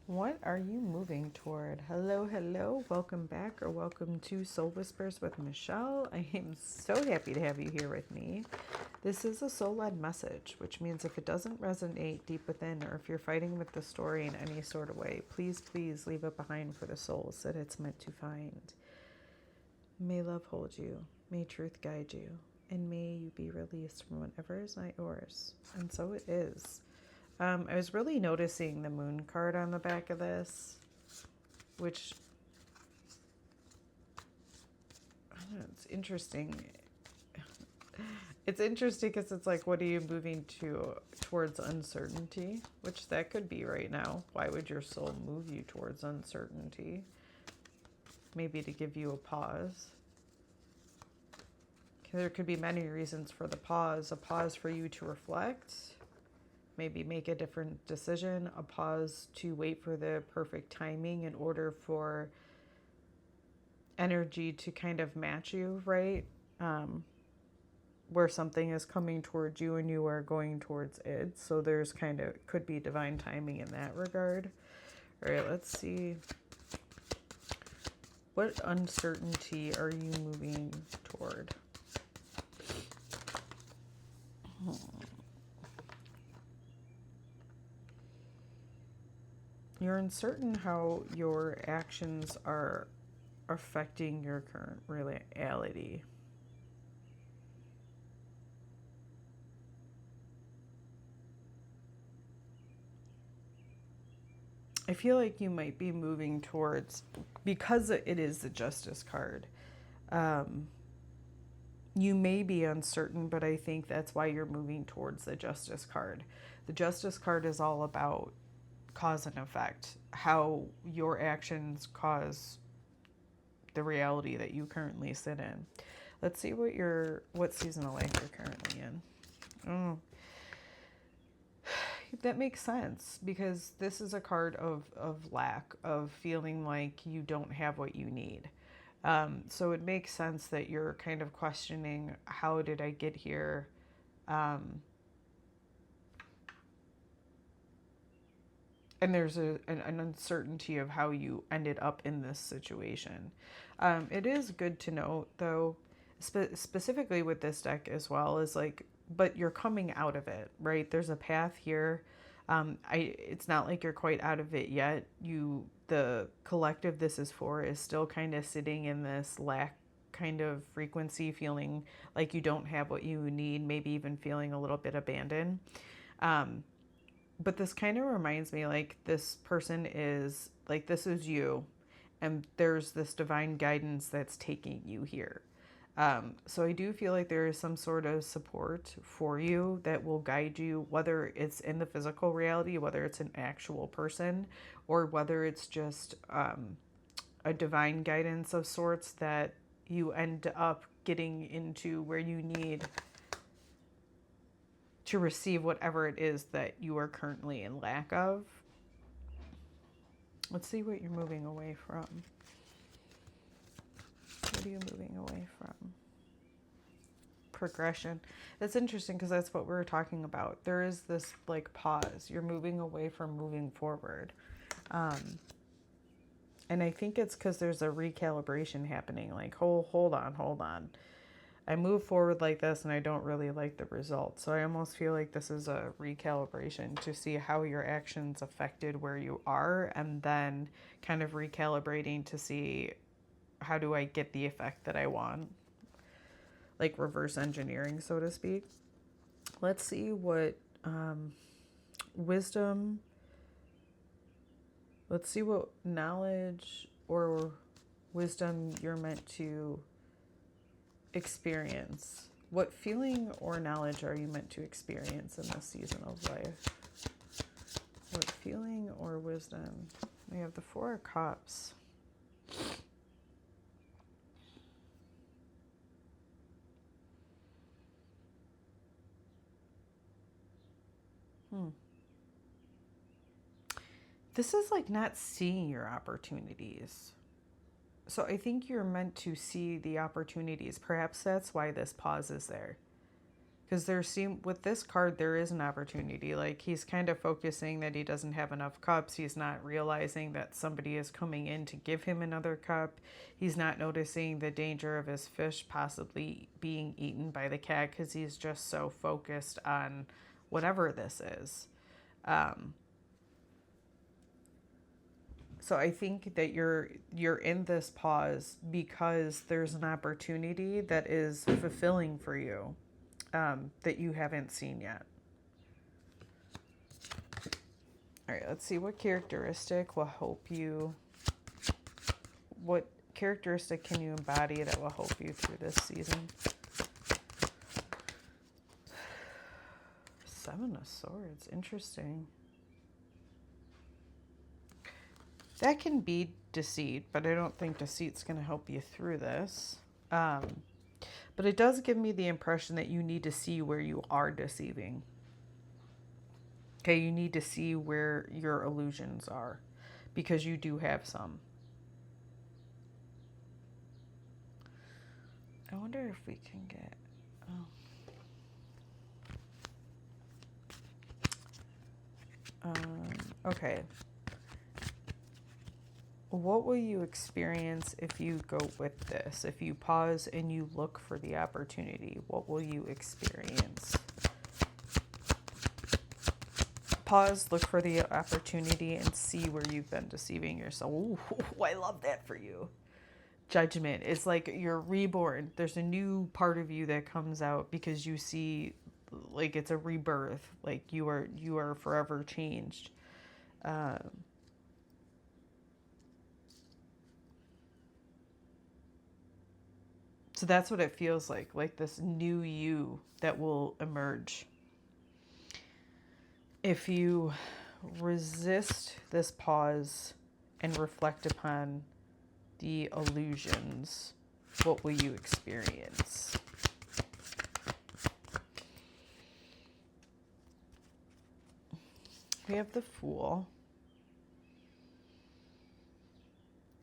What are you moving toward? Hello, hello. Welcome back or welcome to Soul Whispers with Michelle. I am so happy to have you here with me. This is a soul-led message, which means if it doesn't resonate deep within or if you're fighting with the story in any sort of way, please, please leave it behind for the souls that it's meant to find. May love hold you. May truth guide you. And may you be released from whatever is not yours. And so it is. I was really noticing the moon card on the back of this, which, I don't know, it's interesting. It's interesting because it's like, what are you moving towards uncertainty? Which that could be right now. Why would your soul move you towards uncertainty? Maybe to give you a pause. There could be many reasons for the pause. A pause for you to reflect. Maybe make a different decision, a pause to wait for the perfect timing in order for energy to kind of match you, right? Where something is coming towards you and you are going towards it. So there's could be divine timing in that regard. All right, let's see. What uncertainty are you moving toward? You're uncertain how your actions are affecting your current reality. I feel like you might be moving towards, because it is the Justice card, you may be uncertain, but I think that's why you're moving towards the Justice card. The Justice card is all about cause and effect, how your actions cause the reality that you currently sit in. Let's see what season of life you're currently in. That makes sense, because this is a card of lack, of feeling like you don't have what you need. So it makes sense that you're kind of questioning, how did I get here? And there's an uncertainty of how you ended up in this situation. It is good to note, though, specifically with this deck as well, is like, but you're coming out of it, right? There's a path here. It's not like you're quite out of it yet. The collective this is for is still kind of sitting in this lack kind of frequency, feeling like you don't have what you need, maybe even feeling a little bit abandoned. But this kind of reminds me, like, this person is, like, this is you, and there's this divine guidance that's taking you here. So I do feel like there is some sort of support for you that will guide you, whether it's in the physical reality, whether it's an actual person, or whether it's just a divine guidance of sorts that you end up getting into where you need to receive whatever it is that you are currently in lack of. Let's see what you're moving away from. What are you moving away from? Progression. That's interesting, because that's what we were talking about. There is this like pause. You're moving away from moving forward. And I think it's because there's a recalibration happening. Like, hold on. I move forward like this and I don't really like the results. So I almost feel like this is a recalibration to see how your actions affected where you are, and then kind of recalibrating to see, how do I get the effect that I want? Like reverse engineering, so to speak. Let's see what wisdom, let's see what knowledge or wisdom you're meant to experience. What feeling or knowledge are you meant to experience in this season of life? What feeling or wisdom? We have the Four of Cups. This is like not seeing your opportunities. So I think you're meant to see the opportunities. Perhaps that's why this pause is there. Because with this card, there is an opportunity. Like, he's kind of focusing that he doesn't have enough cups. He's not realizing that somebody is coming in to give him another cup. He's not noticing the danger of his fish possibly being eaten by the cat because he's just so focused on whatever this is. So I think that you're in this pause because there's an opportunity that is fulfilling for you. That you haven't seen yet. All right, let's see what characteristic will help you. What characteristic can you embody that will help you through this season? Seven of Swords, interesting. That can be deceit, but I don't think deceit's going to help you through this. But it does give me the impression that you need to see where you are deceiving. Okay, you need to see where your illusions are, because you do have some. I wonder if we can get... okay. What will you experience if you go with this? If you pause and you look for the opportunity, what will you experience? Pause, look for the opportunity, and see where you've been deceiving yourself. Ooh, I love that for you. Judgment. It's like you're reborn. There's a new part of you that comes out because you see, like, it's a rebirth. Like, you are forever changed. So that's what it feels like this new you that will emerge. If you resist this pause and reflect upon the illusions, what will you experience? We have the Fool.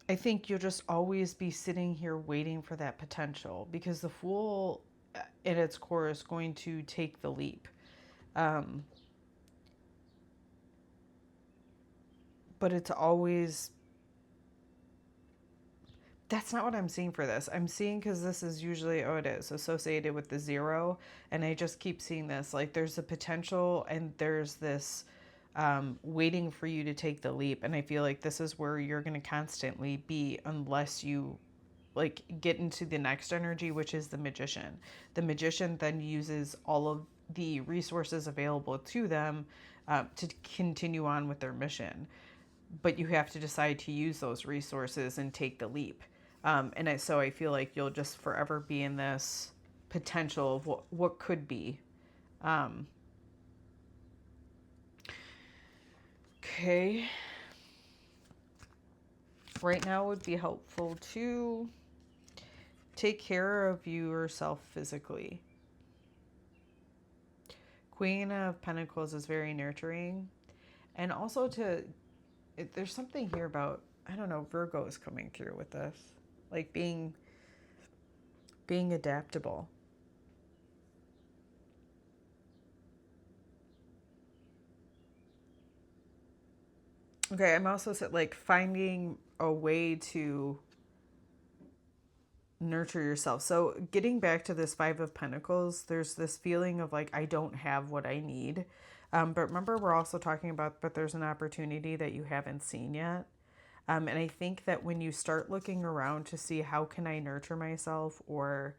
I think you'll just always be sitting here waiting for that potential, because the Fool at its core is going to take the leap. But it's always... That's not what I'm seeing for this. I'm seeing, because this is usually, it is associated with the 0. And I just keep seeing this. Like, there's a potential and there's this waiting for you to take the leap. And I feel like this is where you're going to constantly be unless you like get into the next energy, which is the Magician. The Magician then uses all of the resources available to them to continue on with their mission. But you have to decide to use those resources and take the leap. So I feel like you'll just forever be in this potential of what could be. Okay. Right now it would be helpful to take care of yourself physically. Queen of Pentacles is very nurturing. And also there's something here about, I don't know, Virgo is coming through with this. Like being adaptable. Okay, I'm also like finding a way to nurture yourself. So getting back to this 5 of Pentacles, there's this feeling of like, I don't have what I need. But remember, we're also talking about, but there's an opportunity that you haven't seen yet. And I think that when you start looking around to see how can I nurture myself, or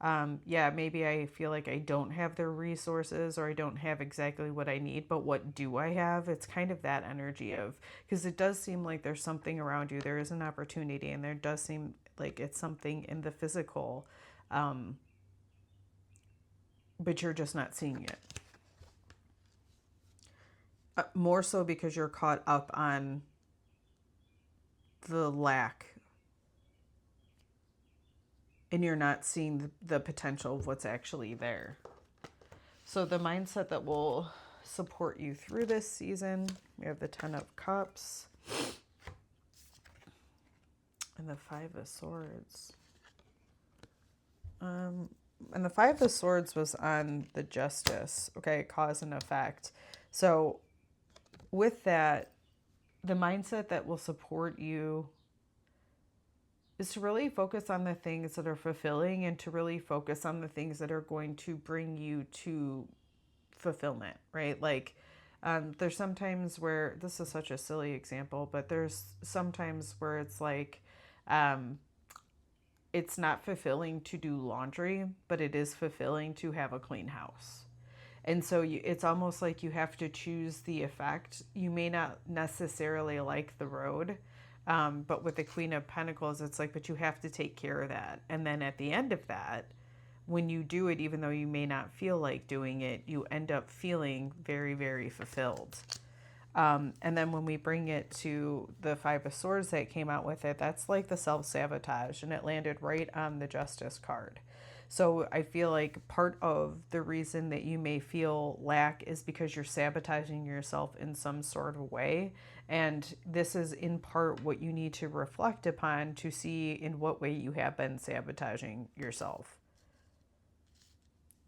maybe I feel like I don't have the resources, or I don't have exactly what I need, but what do I have? It's kind of that energy of, because it does seem like there's something around you. There is an opportunity, and there does seem like it's something in the physical, but you're just not seeing it. More so because you're caught up on the lack, and you're not seeing the potential of what's actually there. So the mindset that will support you through this season, we have the 10 of Cups and the 5 of Swords. and the Five of Swords was on the Justice, okay, cause and effect. So with that, the mindset that will support you is to really focus on the things that are fulfilling and to really focus on the things that are going to bring you to fulfillment, right? Like, there's sometimes where, this is such a silly example, but there's sometimes where it's like, it's not fulfilling to do laundry, but it is fulfilling to have a clean house. And so it's almost like you have to choose the effect. You may not necessarily like the road, but with the Queen of Pentacles, it's like, but you have to take care of that. And then at the end of that, when you do it, even though you may not feel like doing it, you end up feeling very, very fulfilled. And then when we bring it to the Five of Swords that came out with it, that's like the self-sabotage, and it landed right on the Justice card. So I feel like part of the reason that you may feel lack is because you're sabotaging yourself in some sort of way. And this is in part what you need to reflect upon to see in what way you have been sabotaging yourself.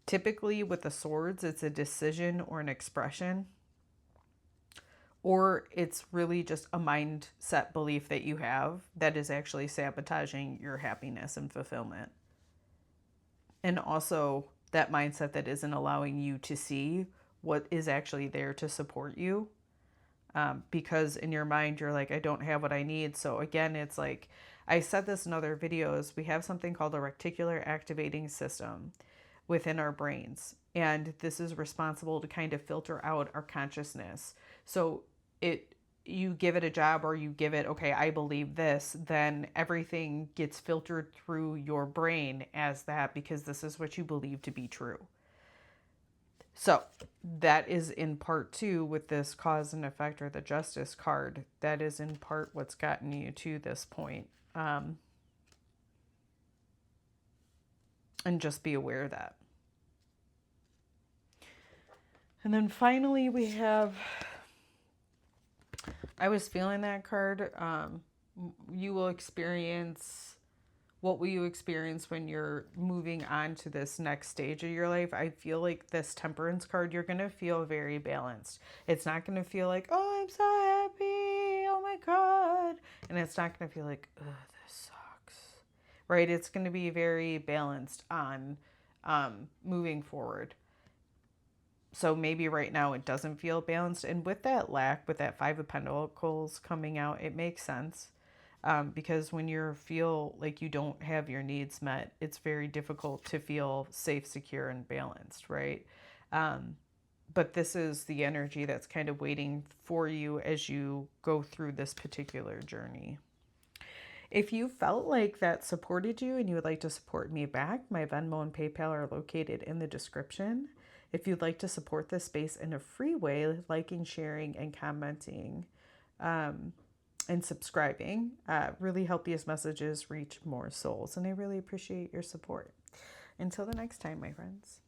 Typically with the swords, it's a decision or an expression, or it's really just a mindset belief that you have that is actually sabotaging your happiness and fulfillment. And also that mindset that isn't allowing you to see what is actually there to support you. Because in your mind, you're like, I don't have what I need. So again, it's like, I said this in other videos, we have something called a reticular activating system within our brains. And this is responsible to kind of filter out our consciousness. So you give it a job, or you give it, okay, I believe this, then everything gets filtered through your brain as that, because this is what you believe to be true. So that is in part two with this cause and effect, or the Justice card. That is in part what's gotten you to this point. And just be aware of that. And then finally we have, I was feeling that card. You will experience, what will you experience when you're moving on to this next stage of your life? I feel like this Temperance card, you're going to feel very balanced. It's not going to feel like, oh, I'm so happy, oh my God. And it's not going to feel like, oh, this sucks, right? It's going to be very balanced on moving forward. So maybe right now it doesn't feel balanced. And with that lack, with that Five of Pentacles coming out, it makes sense. Because when you feel like you don't have your needs met, it's very difficult to feel safe, secure, and balanced, right? But this is the energy that's kind of waiting for you as you go through this particular journey. If you felt like that supported you and you would like to support me back, my Venmo and PayPal are located in the description. If you'd like to support this space in a free way, liking, sharing, and commenting, and subscribing really help these messages reach more souls. And I really appreciate your support. Until the next time, my friends.